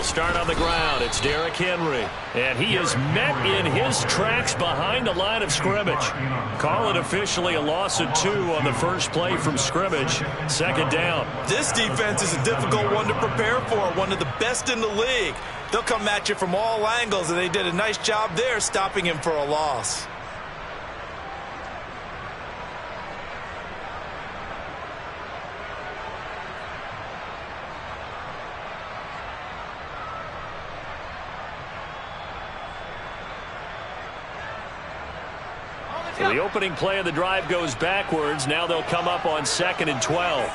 start on the ground. It's Derrick Henry. And he is met in his tracks behind the line of scrimmage. Call it officially a loss of 2 on the first play from scrimmage. Second down. This defense is a difficult one to prepare for. One of the best in the league. They'll come at you from all angles, and they did a nice job there stopping him for a loss. So the opening play of the drive goes backwards. Now they'll come up on 2nd and 12.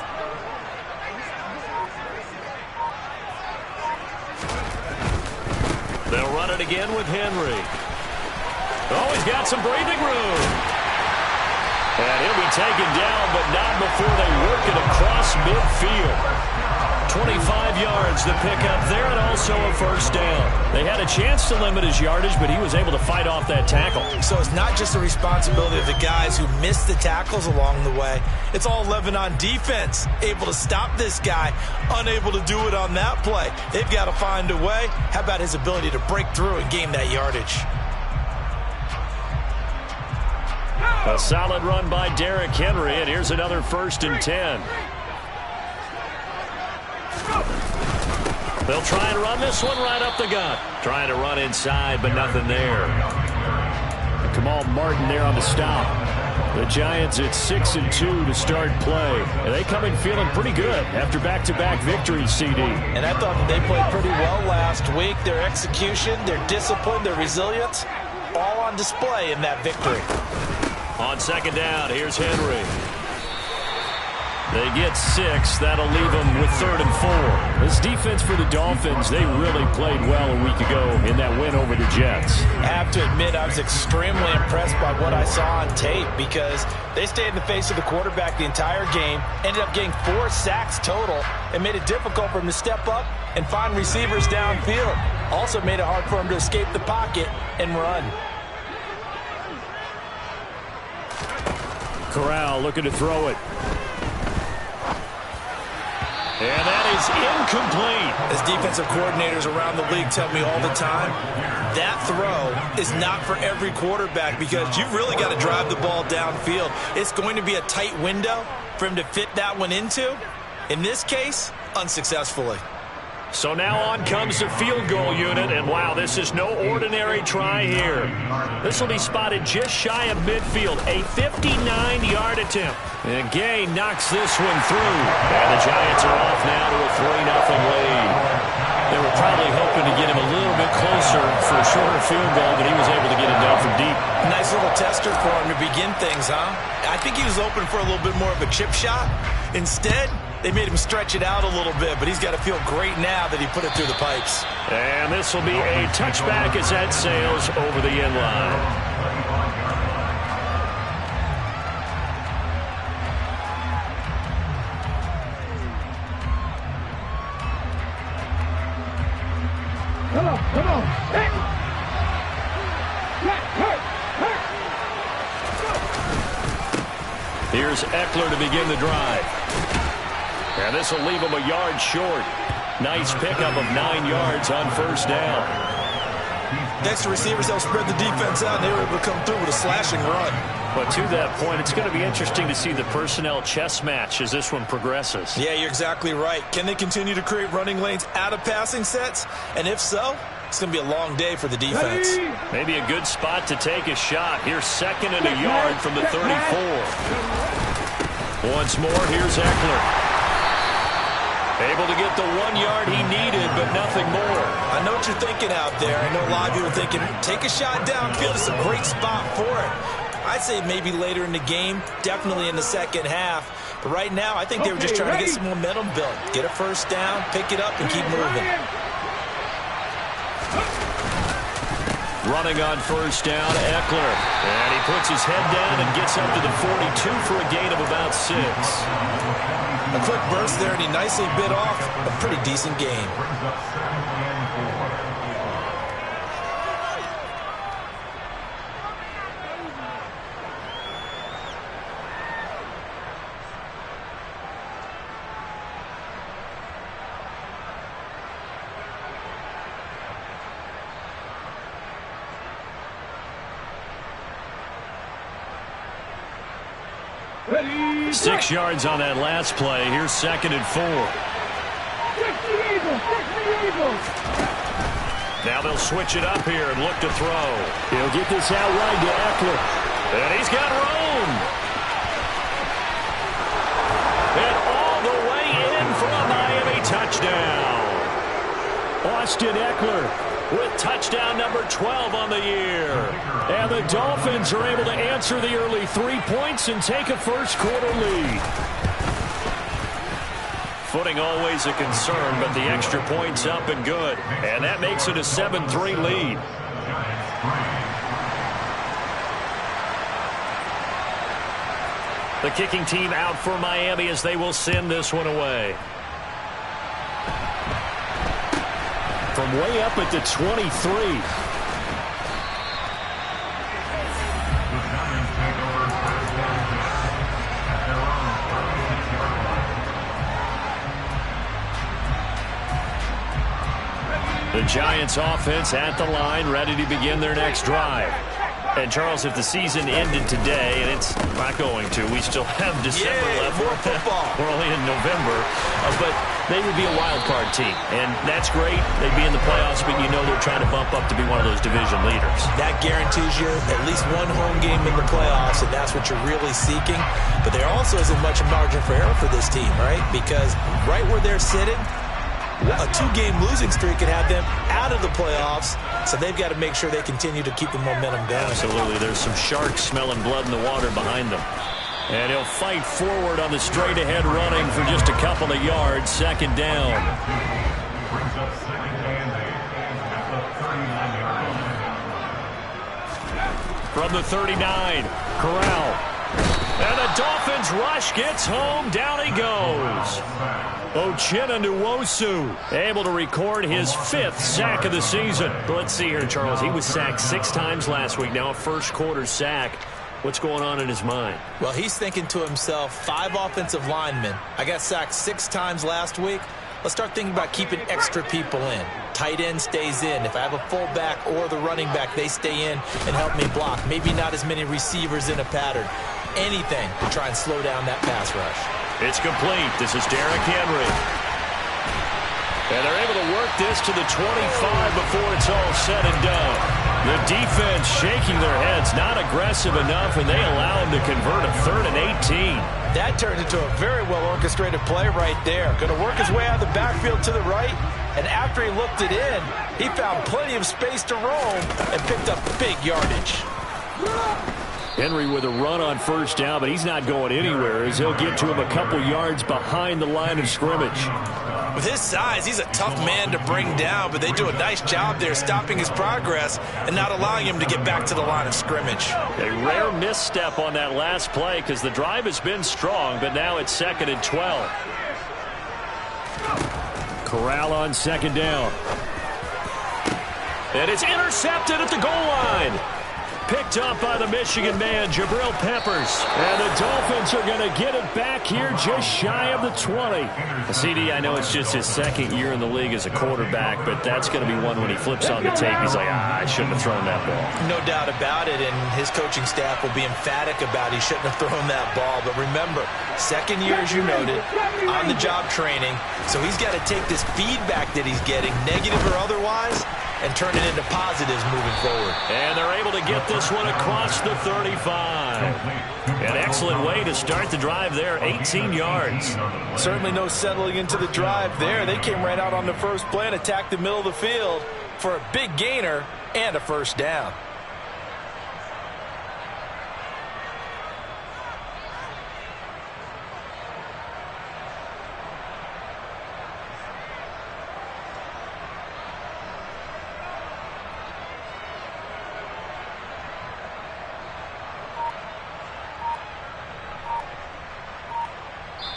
They'll run it again with Henry. Oh, he's got some breathing room. And he'll be taken down, but not before they work it across midfield. 25 yards to pick up there, and also a first down. They had a chance to limit his yardage, but he was able to fight off that tackle. So it's not just the responsibility of the guys who missed the tackles along the way. It's all 11 on defense, able to stop this guy, unable to do it on that play. They've got to find a way. How about his ability to break through and gain that yardage? A solid run by Derrick Henry, and here's another 1st and 10. They'll try and run this one right up the gut. Trying to run inside, but nothing there. Kamal Martin there on the stop. The Giants at 6 and 2 to start play. And they come in feeling pretty good after back-to-back victories, CD. And I thought that they played pretty well last week. Their execution, their discipline, their resilience, all on display in that victory. On 2nd down, here's Henry. They get 6. That'll leave them with 3rd and 4. This defense for the Dolphins, they really played well a week ago in that win over the Jets. I have to admit, I was extremely impressed by what I saw on tape because they stayed in the face of the quarterback the entire game, ended up getting 4 sacks total, and made it difficult for him to step up and find receivers downfield. Also made it hard for him to escape the pocket and run. Corral looking to throw it. And that is incomplete. As defensive coordinators around the league tell me all the time, that throw is not for every quarterback because you've really got to drive the ball downfield. It's going to be a tight window for him to fit that one into. In this case, unsuccessfully. So now on comes the field goal unit, and wow, this is no ordinary try here. This will be spotted just shy of midfield, a 59-yard attempt. And Gay knocks this one through. And the Giants are off now to a 3-0 lead. They were probably hoping to get him a little bit closer for a shorter field goal, but he was able to get it down from deep. Nice little tester for him to begin things, huh? I think he was open for a little bit more of a chip shot. Instead, they made him stretch it out a little bit, but he's got to feel great now that he put it through the pipes. And this will be a touchback as that sails over the end line. Come on. Hey. Here's Eckler to begin the drive. And this will leave him a yard short. Nice pickup of 9 yards on first down. Next to receivers, they'll spread the defense out, and they were able to come through with a slashing run. But to that point, it's going to be interesting to see the personnel chess match as this one progresses. Yeah, you're exactly right. Can they continue to create running lanes out of passing sets? And if so, it's going to be a long day for the defense. Maybe a good spot to take a shot. Here's 2nd and a yard from the 34. Once more, here's Eckler. Able to get the 1 yard he needed, but nothing more. I know what you're thinking out there. I know a lot of you are thinking, take a shot downfield. It's a great spot for it. I'd say maybe later in the game, definitely in the second half. But right now, I think they were just trying to get some momentum built. Get a first down, pick it up, and keep moving. Running on first down, Eckler. And he puts his head down and gets up to the 42 for a gain of about 6. A quick burst there, and he nicely bit off a pretty decent gain. 6 yards on that last play. Here's 2nd and 4. Now they'll switch it up here and look to throw. He'll get this out wide to Eckler. And he's got room. And all the way in for a Miami touchdown. Austin Eckler with touchdown number 12 on the year. And the Dolphins are able to answer the early 3 points and take a first-quarter lead. Footing always a concern, but the extra point's up and good. And that makes it a 7-3 lead. The kicking team out for Miami as they will send this one away. From way up at the 23. The Giants offense at the line, ready to begin their next drive. And, Charles, if the season ended today, and it's not going to, we still have December left. More football. We're only in November. But they would be a wild card team. And that's great. They'd be in the playoffs, but you know they're trying to bump up to be one of those division leaders. That guarantees you at least one home game in the playoffs, and that's what you're really seeking. But there also isn't much margin for error for this team, right? Because right where they're sitting, a 2-game losing streak could have them out of the playoffs, so they've got to make sure they continue to keep the momentum going. Absolutely. There's some sharks smelling blood in the water behind them. And he'll fight forward on the straight-ahead running for just a couple of yards. 2nd down. From the 39, Corral. And the Dolphins rush gets home. Down he goes. Uchenna Nwosu able to record his 5th sack of the season. Let's see here, Charles. He was sacked 6 times last week. Now a first-quarter sack. What's going on in his mind? Well, he's thinking to himself, 5 offensive linemen. I got sacked 6 times last week. Let's start thinking about keeping extra people in. Tight end stays in. If I have a fullback or the running back, they stay in and help me block. Maybe not as many receivers in a pattern. Anything to try and slow down that pass rush. It's complete. This is Derrick Henry. And they're able to work this to the 25 before it's all said and done. The defense shaking their heads, not aggressive enough, and they allow him to convert a 3rd and 18. That turned into a very well-orchestrated play right there. Going to work his way out of the backfield to the right, and after he looked it in, he found plenty of space to roam and picked up big yardage. Henry with a run on 1st down, but he's not going anywhere as he'll get to him a couple yards behind the line of scrimmage. With his size, he's a tough man to bring down, but they do a nice job there stopping his progress and not allowing him to get back to the line of scrimmage. A rare misstep on that last play because the drive has been strong, but now it's 2nd and 12. Corral on 2nd down. And it's intercepted at the goal line. Picked up by the Michigan man, Jabril Peppers. And the Dolphins are going to get it back here just shy of the 20. CD, I know it's just his 2nd year in the league as a quarterback, but that's going to be one when he flips on the tape. He's like, I shouldn't have thrown that ball. No doubt about it, and his coaching staff will be emphatic about he shouldn't have thrown that ball. But remember, 2nd year, as you noted, on-the-job training, so he's got to take this feedback that he's getting, negative or otherwise, and turn it into positives moving forward. And they're able to get this one across the 35. An excellent way to start the drive there, 18 yards. Certainly no settling into the drive there. They came right out on the first play and attacked the middle of the field for a big gainer and a 1st down.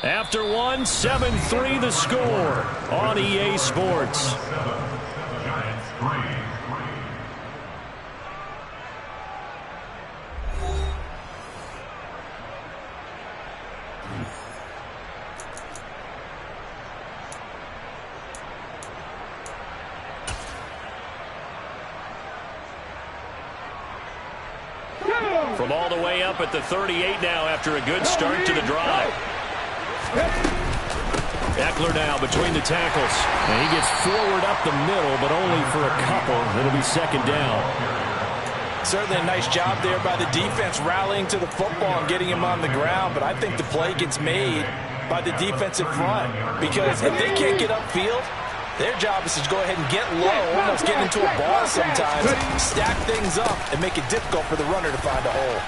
After 7-3 the score on EA Sports. From all the way up at the 38 now after a good start to the drive. Ekeler now between the tackles. And he gets forward up the middle, but only for a couple. It'll be second down. Certainly a nice job there by the defense rallying to the football and getting him on the ground. But I think the play gets made by the defensive front. Because if they can't get upfield, their job is to go ahead and get low, almost get into a ball sometimes, stack things up, and make it difficult for the runner to find a hole.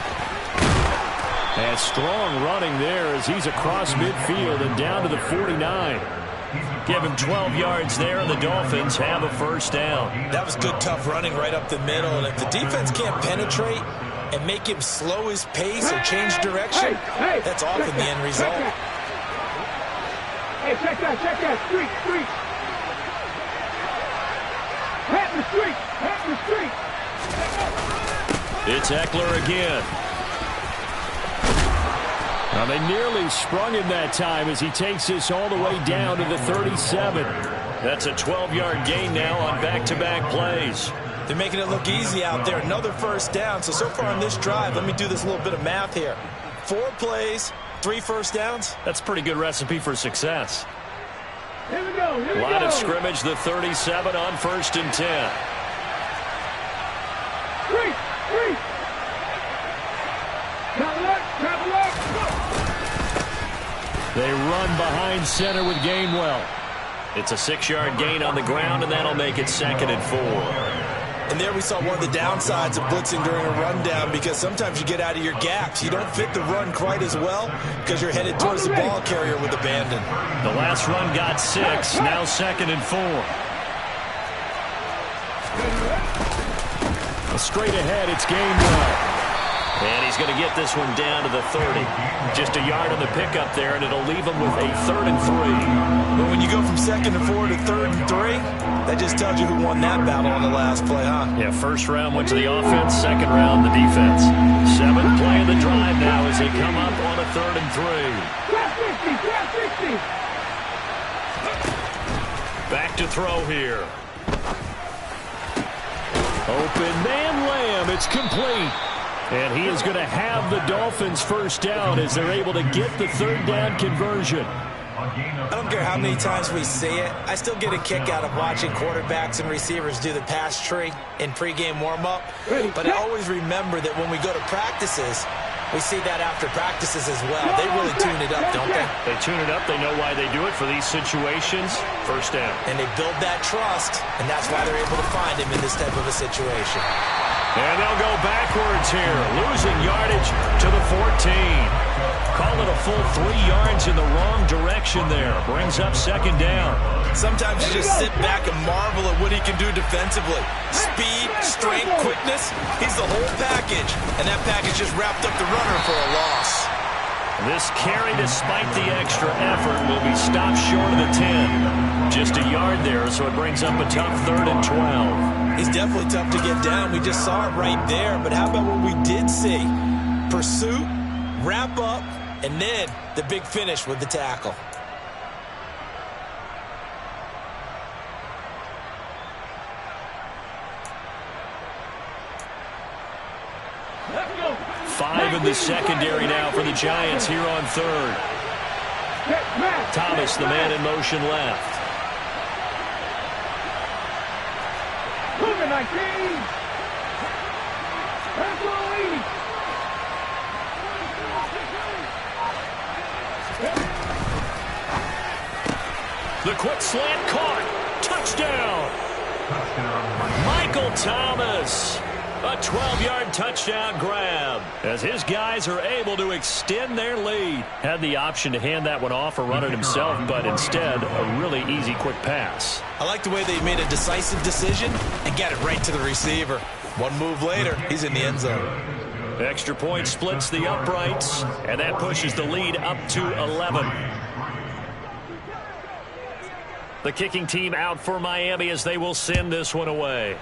And strong running there as he's across midfield and down to the 49. Give him 12 yards there, and the Dolphins have a first down. That was good, tough running right up the middle. And if the defense can't penetrate and make him slow his pace or change direction, that's often the end result. Hey, check that, street. Hat in the street. It's Ekeler again. Now they nearly sprung him that time as he takes this all the way down to the 37. That's a 12-yard gain now on back-to-back plays. They're making it look easy out there. Another first down. So far on this drive, let me do this little bit of math here. 4 plays, 3 first downs. That's a pretty good recipe for success. Here we go. Line of scrimmage, the 37 on 1st and 10. Street. Travel up. They run behind center with Gainwell. It's a 6-yard gain on the ground, and that'll make it 2nd and 4. And there we saw one of the downsides of blitzing during a rundown, because sometimes you get out of your gaps. You don't fit the run quite as well because you're headed towards the ball carrier with abandon. The last run got 6, now 2nd and 4. Straight ahead, it's Gainwell. And he's going to get this one down to the 30. Just a yard on the pickup there, and it'll leave him with a 3rd and 3. But when you go from 2nd and 4 to 3rd and 3, that just tells you who won that battle on the last play, huh? Yeah, first round went to the offense, second round the defense. 7th play of the drive now as they come up on a 3rd and 3. Back to throw here. Open man Lamb, it's complete. And he is going to have the Dolphins first down as they're able to get the 3rd down conversion. I don't care how many times we see it. I still get a kick out of watching quarterbacks and receivers do the pass tree in pregame warm-up. But I always remember that when we go to practices, we see that after practices as well. They really tune it up, don't they? They tune it up. They know why they do it for these situations. First down. And they build that trust, and that's why they're able to find him in this type of a situation. And they'll go backwards here, losing yardage to the 14. Call it a full 3 yards in the wrong direction there. Brings up 2nd down. Sometimes you just sit back and marvel at what he can do defensively. Speed, strength, quickness. He's the whole package. And that package just wrapped up the runner for a loss. This carry, despite the extra effort, will be stopped short of the 10. Just a yard there, so it brings up a tough 3rd and 12. He's definitely tough to get down. We just saw it right there. But how about what we did see? Pursuit, wrap up, and then the big finish with the tackle. Five in the secondary now for the Giants here on 3rd. Thomas, the man in motion left. The quick slant caught. Touchdown. Michael Thomas. A 12-yard touchdown grab as his guys are able to extend their lead. Had the option to hand that one off or run it himself, but instead a really easy quick pass. I like the way they made a decisive decision and got it right to the receiver. One move later, he's in the end zone. Extra point splits the uprights, and that pushes the lead up to 11. The kicking team out for Miami as they will send this one away.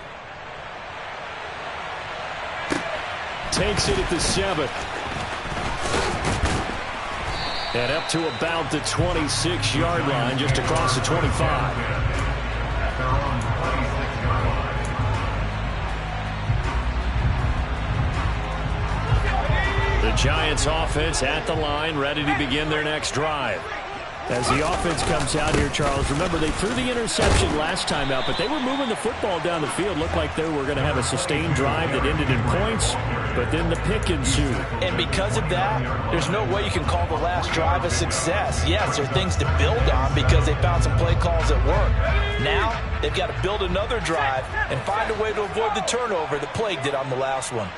Takes it at the 7. And up to about the 26-yard line, just across the 25. Giants offense at the line, ready to begin their next drive. As the offense comes out here, Charles, remember they threw the interception last time out, but they were moving the football down the field. Looked like they were going to have a sustained drive that ended in points, but then the pick ensued. And because of that, there's no way you can call the last drive a success. Yes, there are things to build on because they found some play calls that work. Now, they've got to build another drive and find a way to avoid the turnover that plagued it on the last one.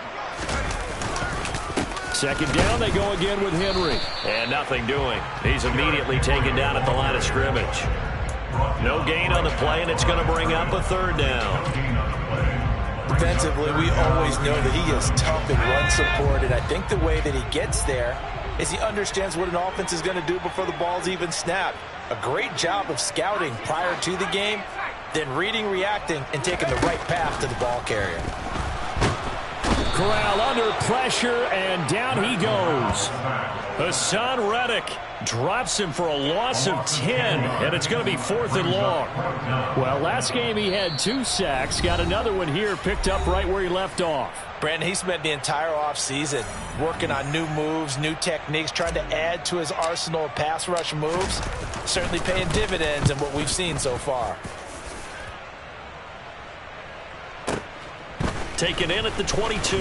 Second down, they go again with Henry. And nothing doing. He's immediately taken down at the line of scrimmage. No gain on the play, and it's going to bring up a third down. Defensively, we always know that he is tough in run support, and I think the way that he gets there is he understands what an offense is going to do before the ball's even snapped. A great job of scouting prior to the game, then reading, reacting, and taking the right path to the ball carrier. Corral under pressure, and down he goes. Hassan Reddick drops him for a loss of 10, and it's going to be 4th and long. Well, last game he had 2 sacks. Got another one here, picked up right where he left off. Brandon, he spent the entire offseason working on new moves, new techniques, trying to add to his arsenal of pass rush moves. Certainly paying dividends in what we've seen so far. Taken in at the 22.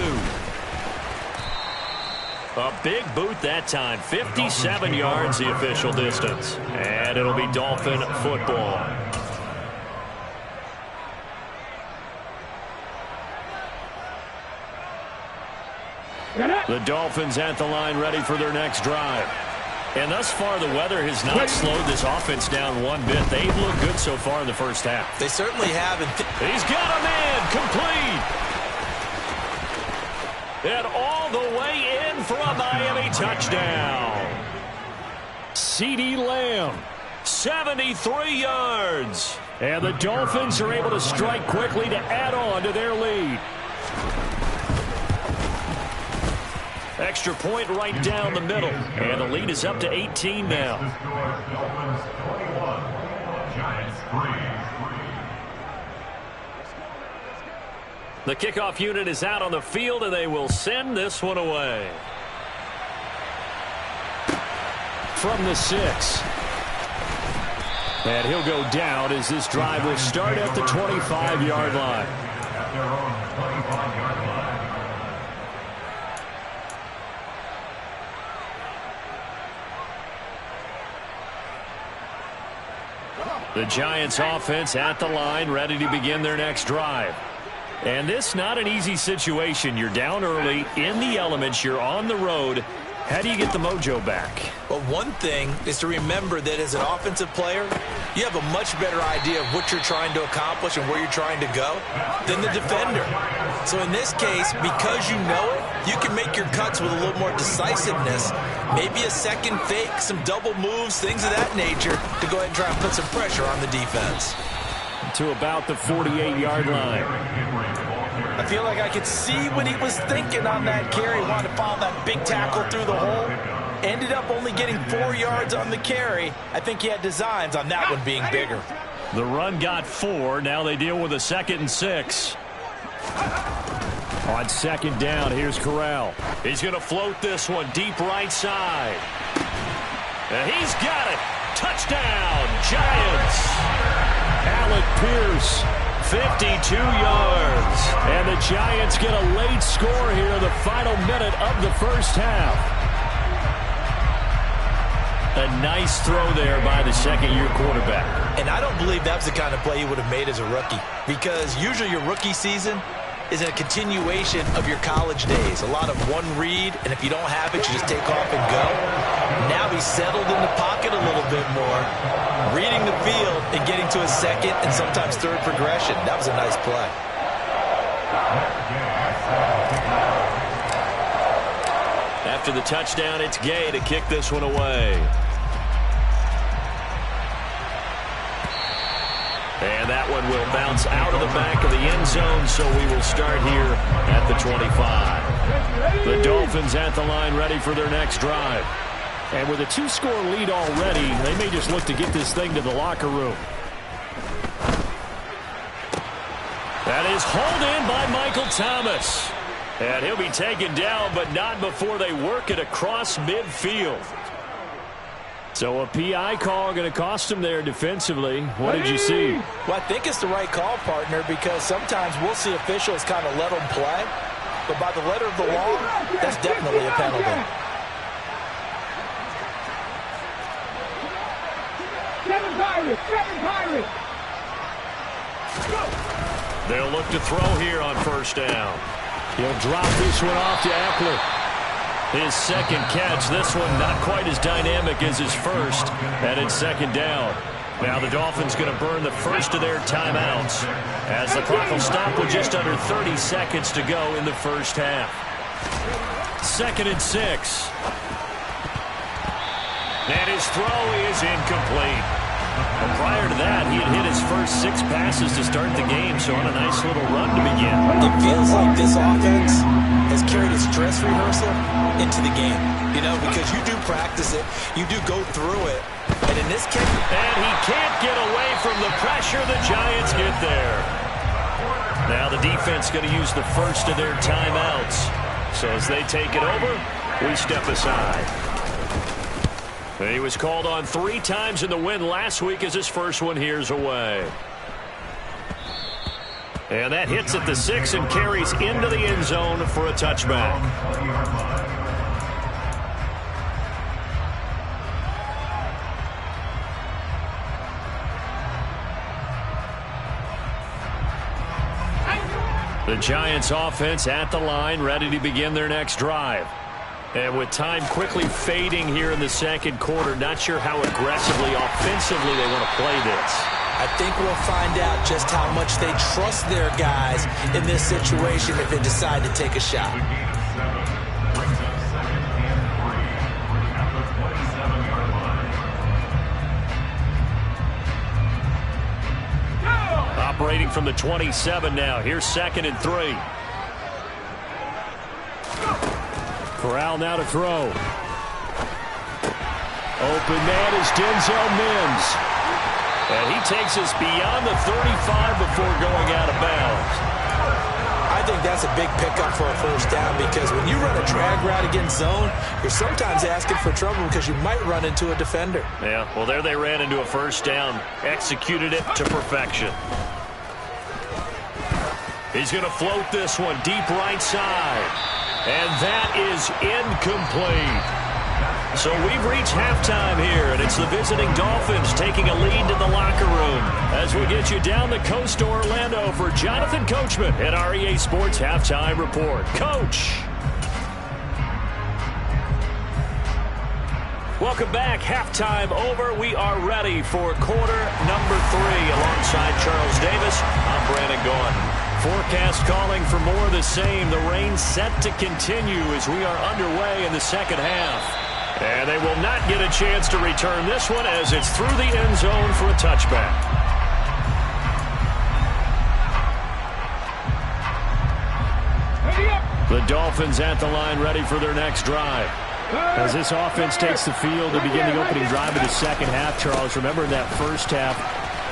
A big boot that time. 57 yards the official distance. And it'll be Dolphin football. The Dolphins at the line ready for their next drive. And thus far, the weather has not slowed this offense down one bit. They've looked good so far in the first half. They certainly have. He's got a man complete. And all the way in for a Miami touchdown. CeeDee Lamb, 73 yards. And the Dolphins are able to strike quickly to add on to their lead. Extra point right down the middle. And the lead is up to 18 now. The kickoff unit is out on the field, and they will send this one away. From the 6. And he'll go down as this drive will start at the 25-yard line. The Giants offense at the line, ready to begin their next drive. And this not an easy situation. You're down early, in the elements, you're on the road. How do you get the mojo back? Well, one thing is to remember that as an offensive player, you have a much better idea of what you're trying to accomplish and where you're trying to go than the defender. So in this case, because you know it, you can make your cuts with a little more decisiveness, maybe a second fake, some double moves, things of that nature, to go ahead and try and put some pressure on the defense. To about the 48-yard line. I feel like I could see what he was thinking on that carry. Wanted to follow that big tackle through the hole. Ended up only getting 4 yards on the carry. I think he had designs on that one being bigger. The run got 4. Now they deal with a 2nd and 6. On second down, here's Corral. He's going to float this one deep right side. And he's got it. Touchdown, Giants. Alec Pierce, 52 yards. And the Giants get a late score here in the final minute of the first half. A nice throw there by the second-year quarterback. And I don't believe that's the kind of play he would have made as a rookie, because usually your rookie season is a continuation of your college days. A lot of one read, and if you don't have it, you just take off and go. Now he's settled in the pocket a little bit more, reading the field and getting to a second and sometimes third progression. That was a nice play. After the touchdown, it's Gay to kick this one away. And that one will bounce out of the back of the end zone, so we will start here at the 25. The Dolphins at the line ready for their next drive. And with a 2-score lead already, they may just look to get this thing to the locker room. That is hauled in by Michael Thomas. And he'll be taken down, but not before they work it across midfield. So a PI call going to cost him there defensively. What did you see? Well, I think it's the right call, partner, because sometimes we'll see officials kind of let them play. But by the letter of the law, that's definitely a penalty. Seven Pirates! Seven Pirates! They'll look to throw here on first down. He'll drop this one off to Eckler. His second catch. This one not quite as dynamic as his first. And it's second down. Now the Dolphins going to burn the first of their timeouts as the clock will stop with just under 30 seconds to go in the first half. 2nd and 6. And his throw is incomplete. Well, prior to that, he had hit his first 6 passes to start the game, so on a nice little run to begin. It feels like this offense has carried its dress rehearsal into the game, you know, because you do practice it, you do go through it, and in this case... And he can't get away from the pressure. The Giants get there. Now the defense going to use the first of their timeouts. So as they take it over, we step aside. He was called on 3 times in the win last week as his first one here's away. And that hits at the 6 and carries into the end zone for a touchback. The Giants offense at the line, ready to begin their next drive. And with time quickly fading here in the second quarter, not sure how aggressively, offensively they want to play this. I think we'll find out just how much they trust their guys in this situation if they decide to take a shot. Operating from the 27 now. Here's 2nd and 3. Corral now to throw. Open man is Denzel Mims. And he takes us beyond the 35 before going out of bounds. I think that's a big pickup for a first down because when you run a drag route against zone, you're sometimes asking for trouble because you might run into a defender. Yeah, well, there they ran into a first down. Executed it to perfection. He's going to float this one deep right side. And that is incomplete. So we've reached halftime here, and it's the visiting Dolphins taking a lead in the locker room as we get you down the coast to Orlando for Jonathan Coachman at our EA Sports Halftime Report. Coach. Welcome back. Halftime over. We are ready for quarter number 3 alongside Charles Davis. I'm Brandon Gaudin. Forecast calling for more of the same. The rain set to continue as we are underway in the second half. And they will not get a chance to return this one as it's through the end zone for a touchback. The Dolphins at the line ready for their next drive. As this offense takes the field to begin the opening drive of the second half, Charles, remember in that first half,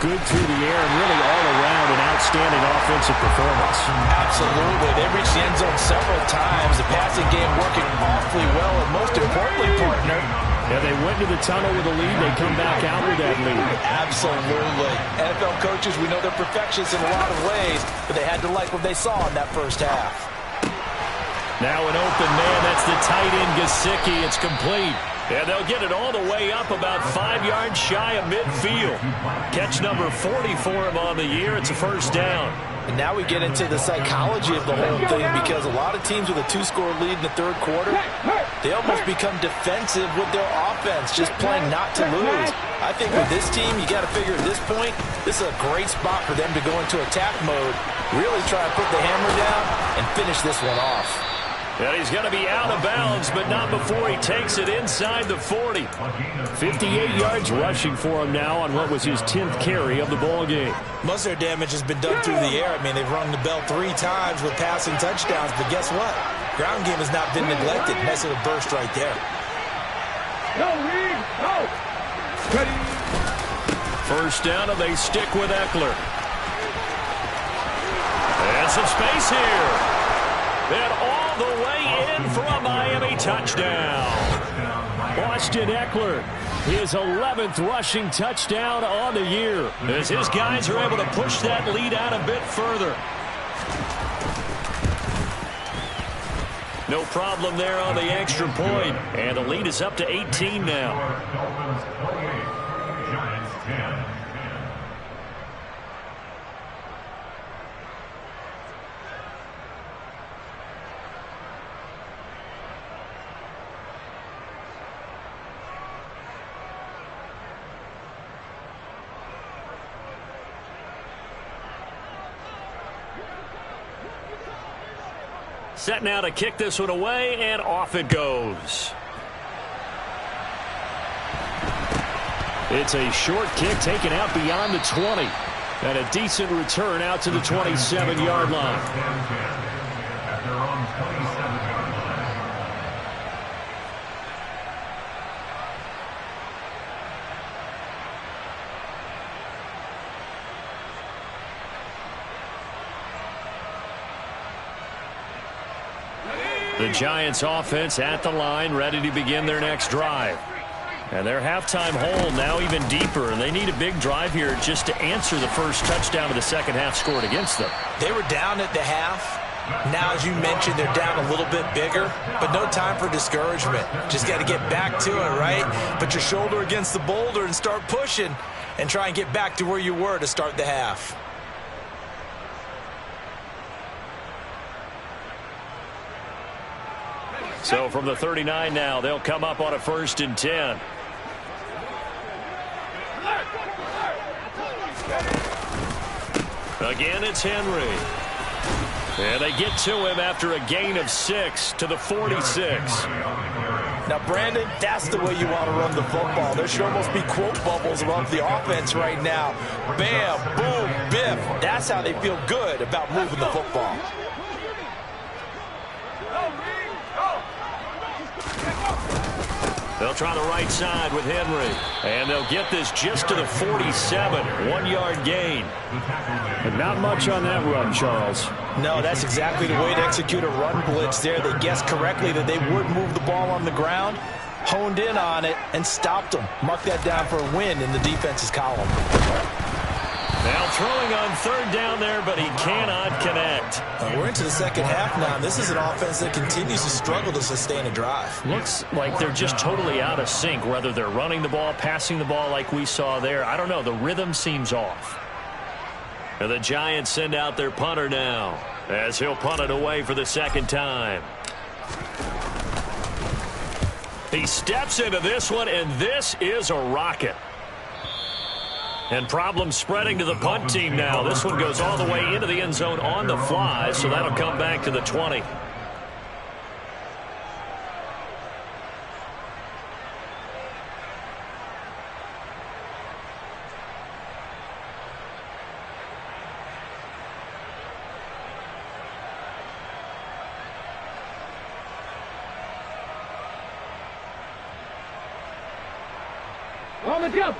good through the air and really all around an outstanding offensive performance. Absolutely. They reached the end zone several times. The passing game working awfully well, and most importantly, partner, yeah, they went to the tunnel with a lead. They come back out with that lead. Absolutely. NFL coaches, we know they're perfectionists in a lot of ways, but they had to like what they saw in that first half. Now an open man. That's the tight end, Gesicki. It's complete. And they'll get it all the way up about 5 yards shy of midfield. Catch number 40 for him on the year. It's a first down. And now we get into the psychology of the whole thing because a lot of teams with a 2-score lead in the third quarter, they almost become defensive with their offense, just playing not to lose. I think with this team, you got to figure at this point, this is a great spot for them to go into attack mode, really try to put the hammer down and finish this one off. And he's going to be out of bounds, but not before he takes it inside the 40. 58 yards rushing for him now on what was his 10th carry of the ball game. Most of their damage has been done through the air. I mean, they've rung the bell 3 times with passing touchdowns, but guess what? Ground game has not been neglected. Nice little burst right there. Go, Reed, go! Ready. First down, and they stick with Eckler. And some space here. And all the way in for a Miami touchdown. Austin Ekeler, his 11th rushing touchdown on the year, as his guys are able to push that lead out a bit further. No problem there on the extra point. And the lead is up to 18 now. Set now to kick this one away, and off it goes. It's a short kick taken out beyond the 20. And a decent return out to the 27-yard line. The Giants offense at the line, ready to begin their next drive. And their halftime hole now even deeper, and they need a big drive here just to answer the first touchdown of the second half scored against them. They were down at the half. Now, as you mentioned, they're down a little bit bigger, but no time for discouragement. Just got to get back to it, right? Put your shoulder against the boulder and start pushing and try and get back to where you were to start the half. So from the 39 now, they'll come up on a 1st and 10. Again, it's Henry. And they get to him after a gain of 6 to the 46. Now, Brandon, that's the way you want to run the football. There should almost be quote bubbles above the offense right now. Bam, boom, biff. That's how they feel good about moving the football. They'll try the right side with Henry. And they'll get this just to the 47. 1-yard gain. But not much on that run, Charles. No, that's exactly the way to execute a run blitz there. They guessed correctly that they would move the ball on the ground, honed in on it, and stopped them. Mark that down for a win in the defense's column. Now throwing on 3rd down there, but he cannot connect. We're into the second half now. This is an offense that continues to struggle to sustain a drive. Looks like they're just totally out of sync, whether they're running the ball, passing the ball like we saw there. I don't know. The rhythm seems off. And the Giants send out their punter now, as he'll punt it away for the second time. He steps into this one, and this is a rocket. And problems spreading to the punt team now. This one goes all the way into the end zone on the fly, so that'll come back to the 20.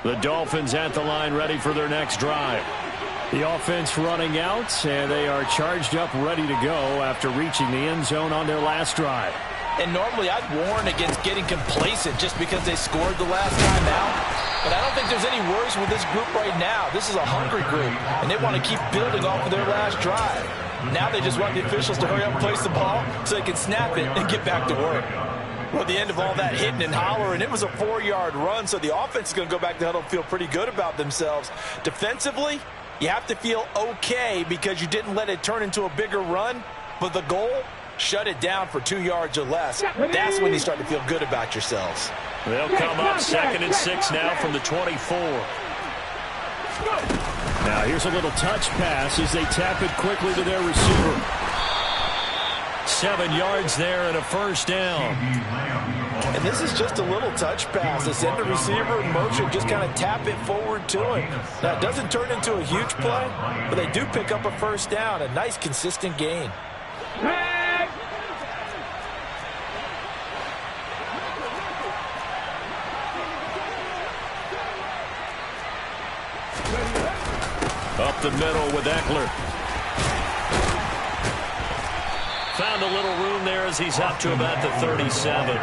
The Dolphins at the line, ready for their next drive. The offense running out, and they are charged up, ready to go after reaching the end zone on their last drive. And normally I'd warn against getting complacent just because they scored the last time out. But I don't think there's any worries with this group right now. This is a hungry group, and they want to keep building off of their last drive. Now they just want the officials to hurry up and place the ball so they can snap it and get back to work. Well, at the end of all that hitting and hollering, it was a 4-yard run, so the offense is going to go back to the huddle and feel pretty good about themselves. Defensively, you have to feel okay because you didn't let it turn into a bigger run, but the goal, shut it down for 2 yards or less. That's when you start to feel good about yourselves. They'll come up 2nd and 6 now from the 24. Now here's a little touch pass as they tap it quickly to their receiver. 7 yards there and a 1st down. And this is just a little touch pass. They send the receiver in motion, just kind of tap it forward to him. Now, it doesn't turn into a huge play, but they do pick up a 1st down, a nice, consistent gain. Up the middle with Ekeler. Found found a little room there as he's up to about the 37.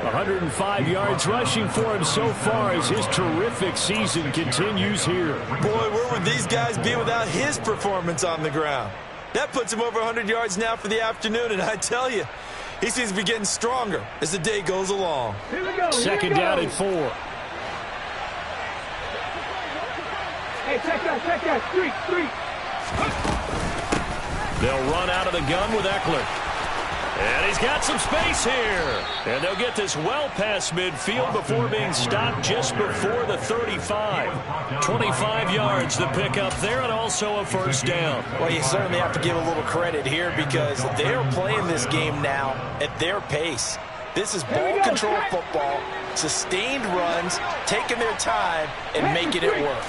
105 yards rushing for him so far as his terrific season continues here. Boy, where would these guys be without his performance on the ground? That puts him over 100 yards now for the afternoon, and I tell you, he seems to be getting stronger as the day goes along. Here we go. Second down and 4. Hey, check that. Street. They'll run out of the gun with Eckler. And he's got some space here. And they'll get this well past midfield before being stopped just before the 35. 25 yards to pick up there, and also a first down. Well, you certainly have to give a little credit here because they're playing this game now at their pace. This is ball control football, sustained runs, taking their time, and making it work.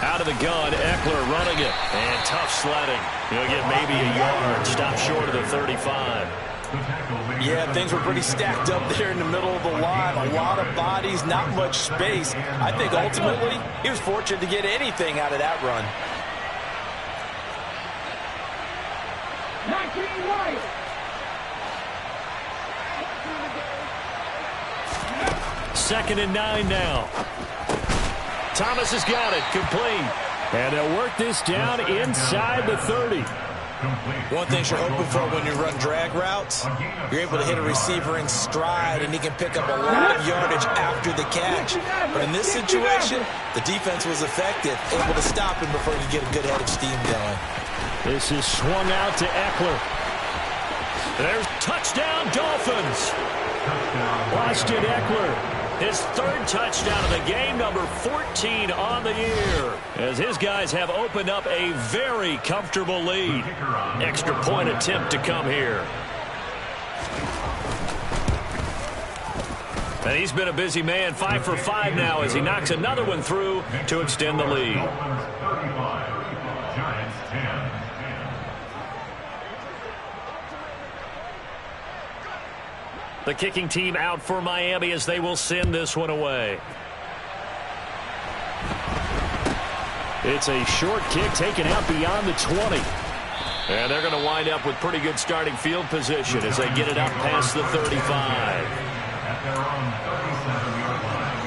Out of the gun, Eckler running it. And tough sledding. He'll get maybe a yard. Stop short of the 35. Yeah, things were pretty stacked up there in the middle of the line. A lot of bodies, not much space. I think ultimately he was fortunate to get anything out of that run. 19 right. Second and 9 now. Thomas has got it. Complete. And they'll work this down inside the 30. One thing you're hoping for when you run drag routes, you're able to hit a receiver in stride, and he can pick up a lot of yardage after the catch. But in this situation, the defense was effective, able to stop him before he could get a good head of steam going. This is swung out to Eckler. There's touchdown, Dolphins. Austin Eckler. His third touchdown of the game, number 14 on the year, as his guys have opened up a very comfortable lead. Extra point attempt to come here. And he's been a busy man, 5 for 5 now as he knocks another one through to extend the lead. The kicking team out for Miami as they will send this one away. It's a short kick taken out beyond the 20. And they're going to wind up with pretty good starting field position as they get it up past the 35. At their own 37-yard line.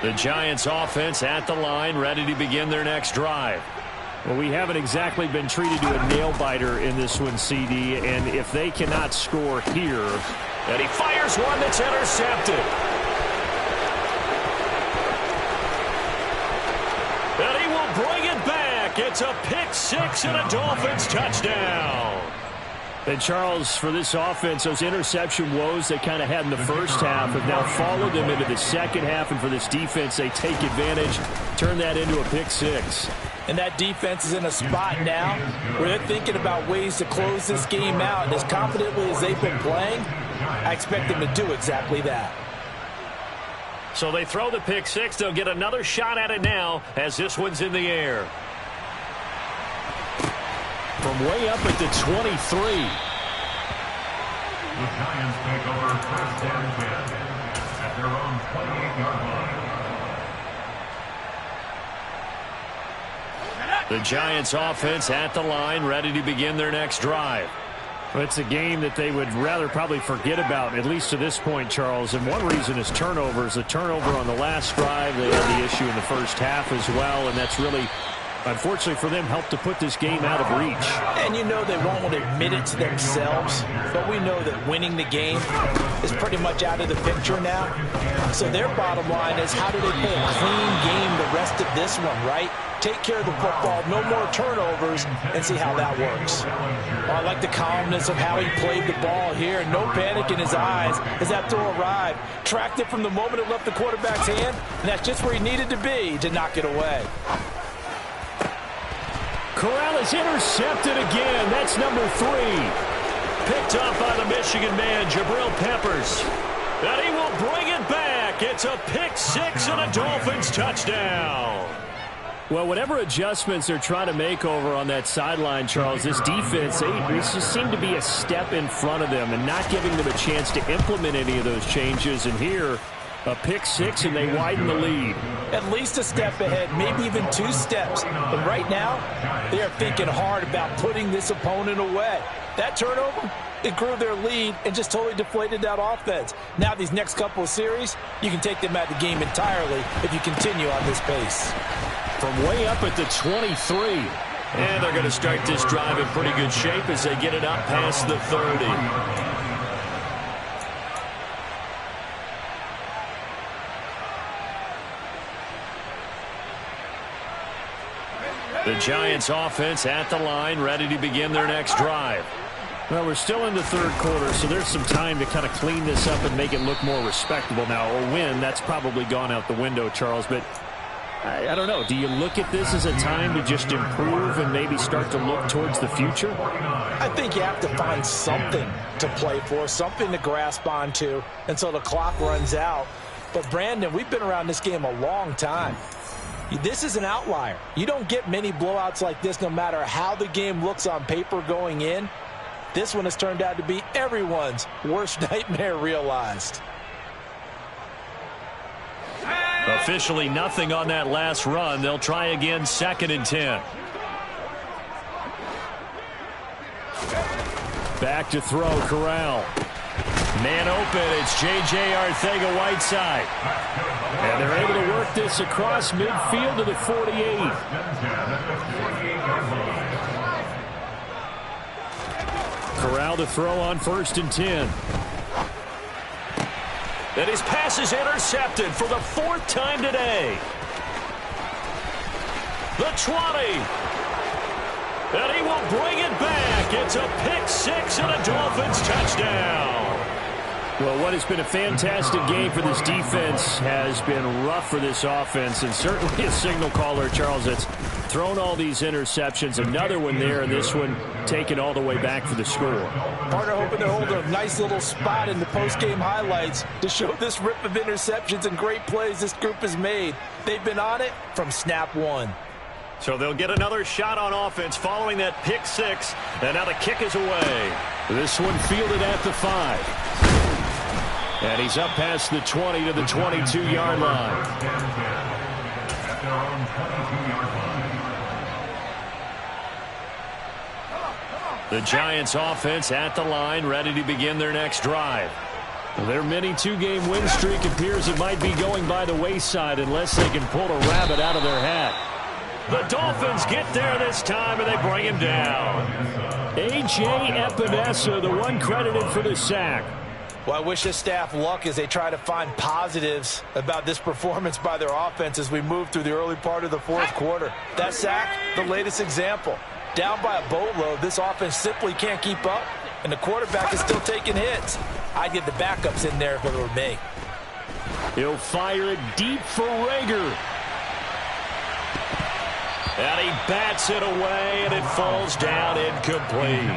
The Giants offense at the line, ready to begin their next drive. Well, we haven't exactly been treated to a nail-biter in this one, CD, and if they cannot score here... And he fires one that's intercepted. And he will bring it back. It's a pick six and a Dolphins touchdown. And, Charles, for this offense, those interception woes they kind of had in the first half have now followed them into the second half. And for this defense, they take advantage, turn that into a pick six. And that defense is in a spot now where they're thinking about ways to close this game out. And as confidently as they've been playing, I expect them to do exactly that. So they throw the pick six. They'll get another shot at it now as this one's in the air. From way up at the 23. The Giants take over first and 10 at their own 28-yard line. The Giants offense at the line, ready to begin their next drive. Well, it's a game that they would rather probably forget about, at least to this point, Charles. And one reason is turnovers. The turnover on the last drive, they had the issue in the first half as well, and that's really, unfortunately for them, helped to put this game out of reach. And you know they won't want to admit it to themselves, but we know that winning the game is pretty much out of the picture now. So their bottom line is, how do they play a clean game the rest of this one, right? Take care of the football, no more turnovers, and see how that works. I like the calmness of how he played the ball here. No panic in his eyes as that throw arrived. Tracked it from the moment it left the quarterback's hand, and that's just where he needed to be to knock it away. Corral is intercepted again. That's number 3. Picked up by the Michigan man, Jabril Peppers. And he will bring it back. It's a pick 6 and a Dolphins touchdown. Well, whatever adjustments they're trying to make over on that sideline, Charles, this defense, they just seem to be a step in front of them and not giving them a chance to implement any of those changes. And here, a pick 6, and they widen the lead. At least a step ahead, maybe even 2 steps. And right now, they are thinking hard about putting this opponent away. That turnover, it grew their lead and just totally deflated that offense. Now these next couple of series, you can take them out of the game entirely if you continue on this pace. From way up at the 23. And they're going to start this drive in pretty good shape as they get it up past the 30. The Giants offense at the line, ready to begin their next drive. Well, we're still in the third quarter, so there's some time to kind of clean this up and make it look more respectable. Now, a win, that's probably gone out the window, Charles, but I don't know. Do you look at this as a time to just improve and maybe start to look towards the future? I think you have to find something to play for, something to grasp onto until the clock runs out. But, Brandon, we've been around this game a long time. This is an outlier. You don't get many blowouts like this no matter how the game looks on paper going in. This one has turned out to be everyone's worst nightmare realized. Officially nothing on that last run. They'll try again, 2nd and 10. Back to throw, Corral. Man open, it's J.J. Arcega-Whiteside. And they're able to work this across midfield to the 48. Corral to throw on 1st and 10. And his pass is intercepted for the 4th time today. The 20. And he will bring it back. It's a pick 6 and a Dolphins touchdown. Well, what has been a fantastic game for this defense has been rough for this offense, and certainly a signal caller, Charles, that's thrown all these interceptions. Another one there, and this one taken all the way back for the score. Partner hoping to hold a nice little spot in the post-game highlights to show this rip of interceptions and great plays this group has made. They've been on it from snap 1. So they'll get another shot on offense following that pick 6, and now the kick is away. This one fielded at the 5. And he's up past the 20 to the 22-yard line. The Giants offense at the line, ready to begin their next drive. Their mini 2-game win streak appears it might be going by the wayside unless they can pull a rabbit out of their hat. The Dolphins get there this time, and they bring him down. A.J. Epinesa, the one credited for the sack. Well, I wish this staff luck as they try to find positives about this performance by their offense as we move through the early part of the 4th quarter. That sack, the latest example. Down by a boatload, this offense simply can't keep up, and the quarterback is still taking hits. I'd get the backups in there if it were me. He'll fire it deep for Rager. And he bats it away, and it falls down incomplete.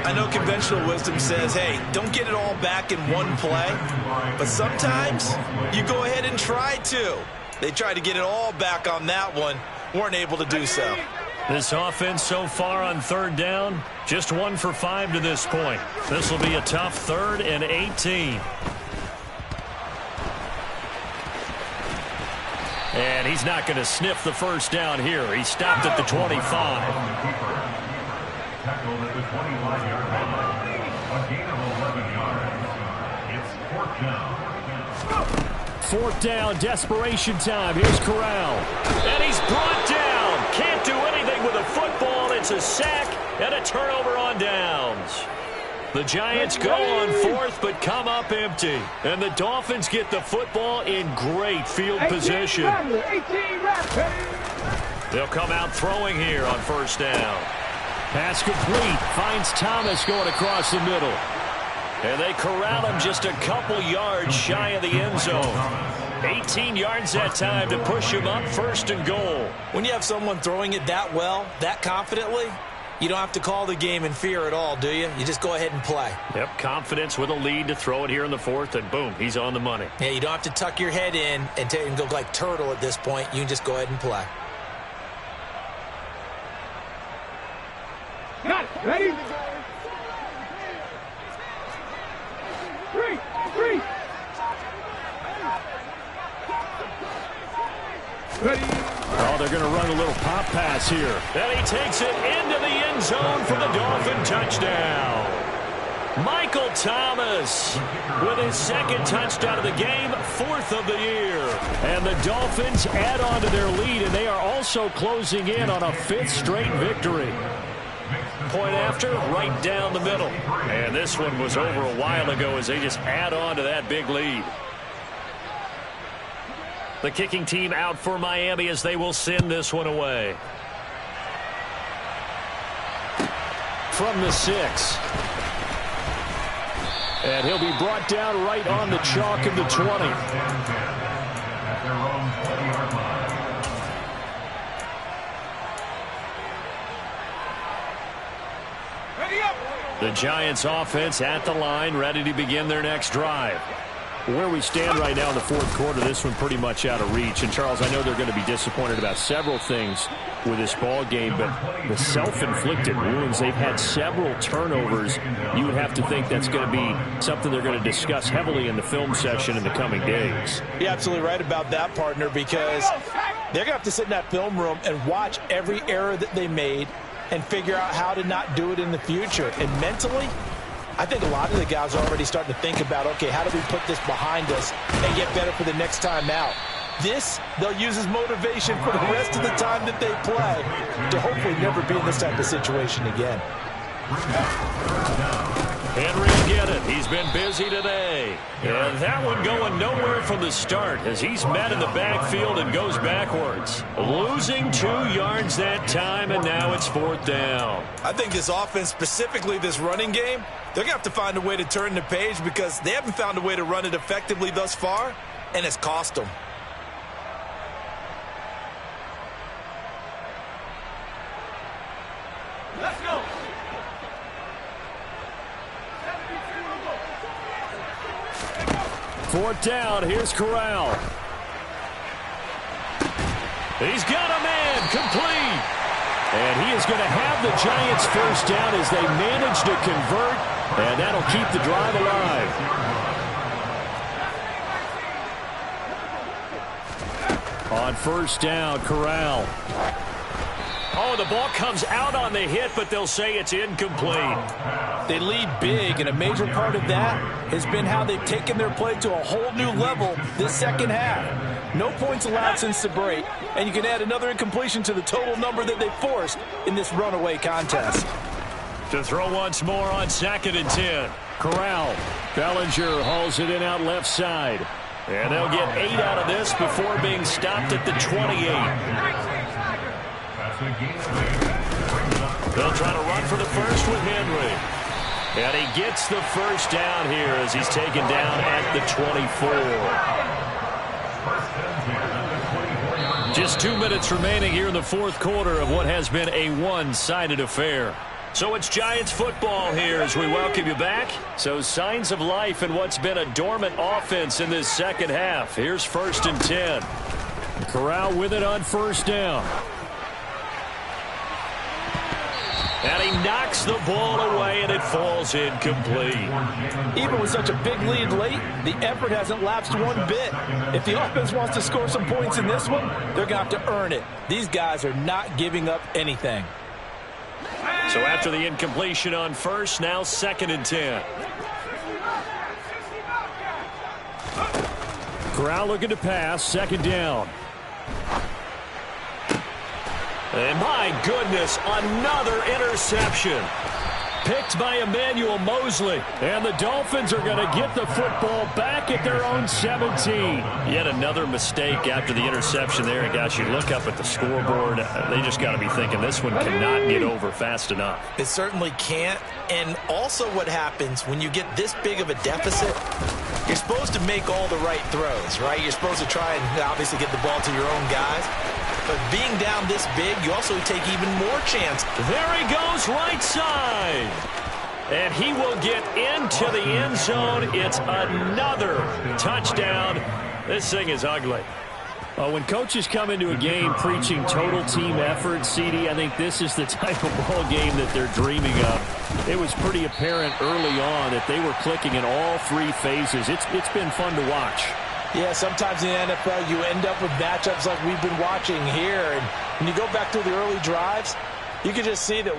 I know conventional wisdom says, hey, don't get it all back in one play. But sometimes you go ahead and try to. They tried to get it all back on that one. Weren't able to do so. This offense so far on 3rd down, just 1 for 5 to this point. This will be a tough 3rd and 18. And he's not going to sniff the first down here. He stopped at the 25. Tackled at the 25-yard line. A gain of 11 yards. It's 4th down. 4th down, desperation time. Here's Corral. And he's brought down. Can't do anything with a football. It's a sack and a turnover on downs. The Giants go on 4th but come up empty. And the Dolphins get the football in great field position. They'll come out throwing here on 1st down. Pass complete. Finds Thomas going across the middle. And they corral him just a couple yards shy of the end zone. 18 yards that time to push him up 1st and goal. When you have someone throwing it that well, that confidently, you don't have to call the game in fear at all, do you? You just go ahead and play. Yep, confidence with a lead to throw it here in the 4th, and boom, he's on the money. Yeah, you don't have to tuck your head in and go like turtle at this point. You can just go ahead and play. Got it. Ready? 3, 3. Ready? Oh, they're going to run a little pop pass here. And he takes it into the end zone for the Dolphin touchdown. Michael Thomas with his 2nd touchdown of the game, 4th of the year. And the Dolphins add on to their lead, and they are also closing in on a 5th straight victory. Point after, right down the middle. And this one was over a while ago as they just add on to that big lead. The kicking team out for Miami as they will send this one away. From the 6. And he'll be brought down right on the chalk of the 20. At their own 20-yard line. Ready up. The Giants offense at the line, ready to begin their next drive. Where we stand right now in the 4th quarter, this one pretty much out of reach. And, Charles, I know they're going to be disappointed about several things with this ball game, but the self-inflicted wounds, they've had several turnovers. You would have to think that's going to be something they're going to discuss heavily in the film session in the coming days. You're absolutely right about that, partner, because they're going to have to sit in that film room and watch every error that they made and figure out how to not do it in the future. And mentally, I think a lot of the guys are already starting to think about, okay, how do we put this behind us and get better for the next time out? This, they'll use as motivation for the rest of the time that they play to hopefully never be in this type of situation again. Henry will get it. He's been busy today. And that one going nowhere from the start as he's met in the backfield and goes backwards. Losing 2 yards that time, and now it's 4th down. I think this offense, specifically this running game, they're going to have to find a way to turn the page because they haven't found a way to run it effectively thus far, and it's cost them. Let's go. Fourth down, here's Corral. He's got a man, complete. And he is going to have the Giants first down as they manage to convert, and that'll keep the drive alive. On first down, Corral. Oh, the ball comes out on the hit, but they'll say it's incomplete. They lead big, and a major part of that has been how they've taken their play to a whole new level this second half. No points allowed since the break, and you can add another incompletion to the total number that they forced in this runaway contest. To throw once more on 2nd and 10. Corral. Bellinger hauls it in out left side. And they'll get 8 out of this before being stopped at the 28. They'll try to run for the first with Henry. And he gets the first down here as he's taken down at the 24. Just 2 minutes remaining here in the 4th quarter of what has been a one-sided affair. So it's Giants football here as we welcome you back. So signs of life in what's been a dormant offense in this second half. Here's 1st and 10. Corral with it on first down. And he knocks the ball away, and it falls incomplete. Even with such a big lead late, the effort hasn't lapsed one bit. If the offense wants to score some points in this one, they're going to have to earn it. These guys are not giving up anything. So after the incompletion on first, now 2nd and 10. Corral looking to pass, 2nd down. And my goodness, another interception. Picked by Emmanuel Mosley. And the Dolphins are going to get the football back at their own 17. Yet another mistake after the interception there. And gosh, you look up at the scoreboard. They just got to be thinking this one cannot get over fast enough. It certainly can't. And also what happens when you get this big of a deficit, you're supposed to make all the right throws, right? You're supposed to try and obviously get the ball to your own guys. But being down this big, you also take even more chance. There he goes, right side. And he will get into the end zone. It's another touchdown. This thing is ugly. When coaches come into a game preaching total team effort, CD, I think this is the type of ball game that they're dreaming of. It was pretty apparent early on that they were clicking in all three phases. It's been fun to watch. Yeah, sometimes in the NFL you end up with matchups like we've been watching here. And when you go back to the early drives, you can just see that